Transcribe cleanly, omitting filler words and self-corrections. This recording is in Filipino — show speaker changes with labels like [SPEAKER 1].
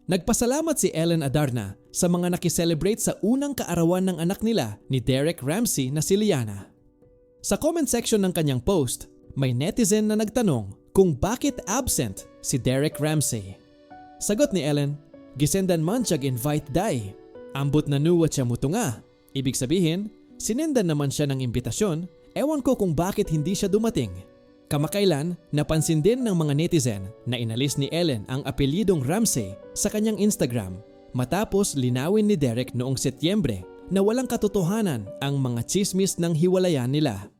[SPEAKER 1] Nagpasalamat si Ellen Adarna sa mga nakiselebrate sa unang kaarawan ng anak nila ni Derek Ramsey na si Liana. Sa comment section ng kanyang post, may netizen na nagtanong kung bakit absent si Derek Ramsey. Sagot ni Ellen, "Gisendan man siya invite day. Ambot na nuwa siya muto nga." Ibig sabihin, sinendan naman siya ng imbitasyon, ewan ko kung bakit hindi siya dumating. Kamakailan, napansin din ng mga netizen na inalis ni Ellen ang apelyidong Ramsey sa kanyang Instagram matapos linawin ni Derek noong Setyembre na walang katotohanan ang mga tsismis ng hiwalayan nila.